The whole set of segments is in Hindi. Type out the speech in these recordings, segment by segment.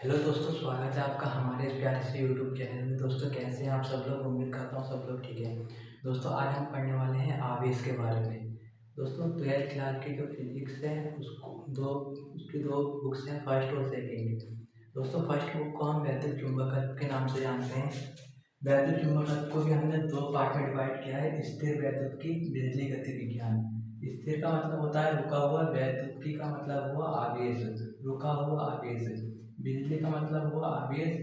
हेलो दोस्तों, स्वागत है आपका हमारे इस प्यारे से यूट्यूब चैनल में। दोस्तों, कैसे हैं आप सब लोग? उम्मीद करता हूँ सब लोग ठीक है। दोस्तों, आज हम पढ़ने वाले हैं आवेश के बारे में। दोस्तों, 12th क्लास की जो फिजिक्स है उसकी दो बुक्स हैं, फर्स्ट और सेकेंड। दोस्तों, फर्स्ट बुक को हम वैद्युत चुंबकत्व के नाम से जानते हैं। वैद्युत चुंबकत्व को भी हमने दो पार्ट में डिवाइड किया है, स्थिर वैद्युत की, बिजली गति विज्ञान। स्थिर का मतलब होता है रुका हुआ, वैद्युत की का मतलब हुआ आवेश, रुका हुआ आवेश। बिजली का मतलब हुआ आवेश,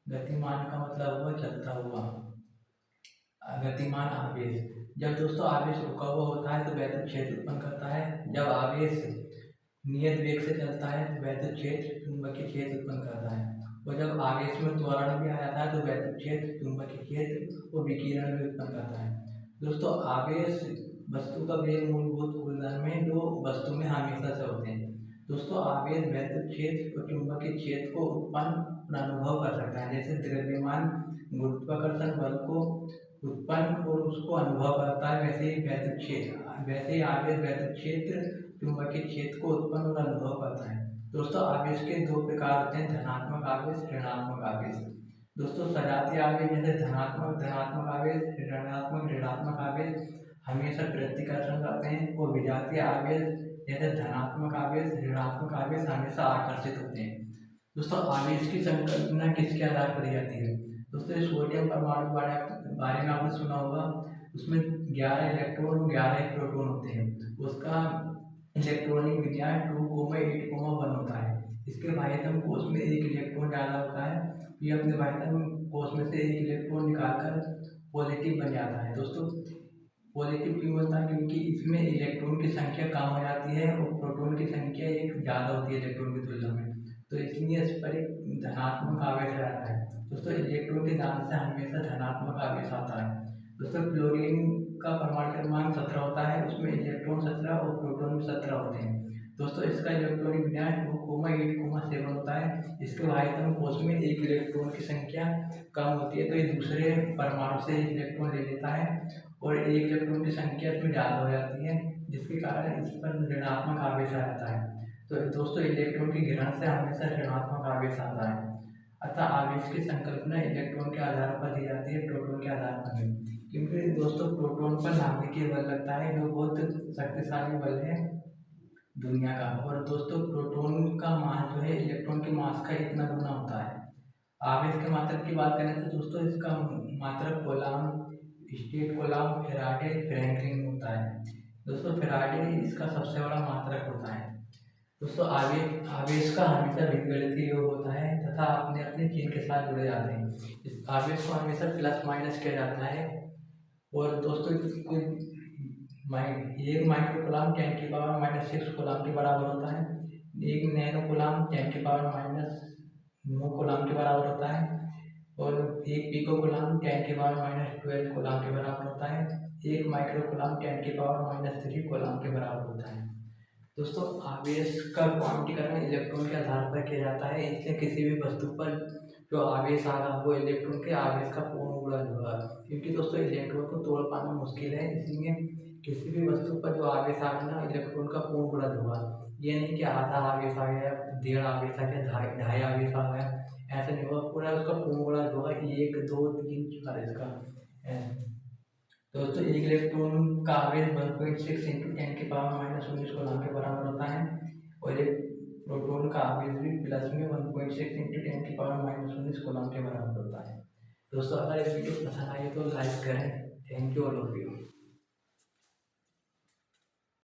गतिमान का मतलब हुआ चलता हुआ, गतिमान आवेश। जब दोस्तों आवेश रुका हुआ होता है तो वैद्युत क्षेत्र उत्पन्न करता है। जब आवेश नियत वेग से चलता है तो वैद्युत क्षेत्र चुंबकीय क्षेत्र उत्पन्न करता है। और जब आवेश में त्वरण भी आ जाता है तो वैद्युत क्षेत्र चुंबकीय क्षेत्र और विकिरण भी उत्पन्न करता है। दोस्तों, आवेश वस्तु का वेग मूलभूत गुणधर्म है जो वस्तु में हमेशा से होते हैं। दोस्तों, आवेश वैद्युत क्षेत्र और चुंबकीय क्षेत्र को उत्पन्न अनुभव कर सकता है। जैसे द्रव्यमान गुरुत्वाकर्षण बल को उत्पन्न और उसको अनुभव करता है, वैसे ही आवेश वैद्युत क्षेत्र चुंबकीय क्षेत्र को उत्पन्न और अनुभव करता है। दोस्तों, आवेश के दो प्रकार होते हैं, धनात्मक आवेश, ऋणात्मक आवेश। दोस्तों, सजातीय आवेश जैसे धनात्मक आवेश, ऋणात्मक आवेश हमेशा प्रतिकर्षण करते हैं, और विजातीय आवेश जैसे धनात्मक आवेश, ऋणात्मक आवेश हमेशा आकर्षित होते हैं। दोस्तों, आवेश की संकल्पना किसके आधार पर दी जाती है? दोस्तों, सोडियम परमाणु बारे में आपने सुना होगा। उसमें 11 इलेक्ट्रॉन और 11 प्रोटॉन होते हैं। उसका इलेक्ट्रॉनिक विन्यास 2,8,1 होता है। इसके बाह्यतम कोश में एक इलेक्ट्रॉन ज़्यादा होता है। ये अपने बाह्यतम कोश में से एक इलेक्ट्रॉन निकालकर पॉजिटिव बन जाता है। दोस्तों, पॉजिटिव क्यों बनता है? क्योंकि इसमें इलेक्ट्रॉन की संख्या कम हो जाती है और प्रोटॉन की संख्या एक ज़्यादा होती है इलेक्ट्रॉन की तुलना में, तो इसलिए इस पर एक धनात्मक आवेश रहता है। दोस्तों, इलेक्ट्रॉन के दान से हमेशा धनात्मक आवेश आता है। दोस्तों, क्लोरीन का परमाणु क्रमांक 17 होता है, उसमें इलेक्ट्रॉन 17 और प्रोटॉन भी 17 होते हैं। दोस्तों, इसका इलेक्ट्रॉनिक विन्यास 2,8,7 होता है। इसके बाह्यतम कोश में एक इलेक्ट्रॉन की संख्या कम होती है, तो ये दूसरे परमाणु से एक इलेक्ट्रॉन ले लेता है और एक इलेक्ट्रॉन की संख्या इसमें ज़्यादा हो जाती है, जिसके कारण इस पर ऋणात्मक आवेश आ जाता है। तो दोस्तों, इलेक्ट्रॉन की गिरन से हमेशा ऋणात्मक आवेश आता है। अतः आवेश की संकल्पना इलेक्ट्रॉन के आधार पर दी जाती है, प्रोटॉन के आधार पर नहीं। क्योंकि दोस्तों, प्रोटॉन पर नाभिकीय बल लगता है जो बहुत शक्तिशाली बल है दुनिया का। और दोस्तों, प्रोटॉन का मास जो है इलेक्ट्रॉन के मास का इतना गुना होता है। आवेश के मात्रक की बात करें तो दोस्तों, इसका मात्रक Coulomb, state Coulomb, Faraday, Franklin होता है। दोस्तों, फैराडे इसका सबसे बड़ा मात्रक होता है। दोस्तों, आवेश का हमेशा बीजगणितीय योग होता है तथा अपने अपने चिन्ह के साथ जुड़े जाते हैं। इस आवेश को हमेशा प्लस माइनस किया जाता है। और दोस्तों, एक माइक्रो कूलॉम 10⁻⁻6 कूलॉम के बराबर होता है। एक नैनो कूलॉम 10⁻9 कूलॉम के बराबर होता है। और एक पिको कूलॉम 10⁻12 कूलॉम के बराबर होता है। एक माइक्रो कूलॉम 10⁻3 कूलॉम के बराबर होता है। दोस्तों, आवेश का क्वांटीकरण इलेक्ट्रॉन के आधार पर किया जाता है, इसलिए किसी भी वस्तु पर जो आवेश आ रहा हो इलेक्ट्रॉन के आवेश का पूर्ण गुणज होगा। क्योंकि दोस्तों, इलेक्ट्रॉन को तोड़ पाना मुश्किल है, इसलिए किसी भी वस्तु पर जो आवेश आ रहा है इलेक्ट्रॉन का पूर्ण गुणज होगा। ये नहीं कि आधा आवेश आ गया, 1.5 आवेश आ गया, 2.5 आवेश आ गया, ऐसा नहीं होगा। पूरा उसका पूर्ण गुणज होगा, 1, 2, 3, 4 इसका ऐसे। दोस्तों, एक इलेक्ट्रॉन का आवेश 1.6 इंटू 10⁻⁻19 कूलॉम के बराबर होता है। और एक प्रोटॉन का आवेश भी प्लस में 1.6 इंटू 10⁻⁻19 कूलॉम के बराबर होता है। दोस्तों, अगर इस वीडियो पसंद आई तो लाइक करें। Thank you all of you.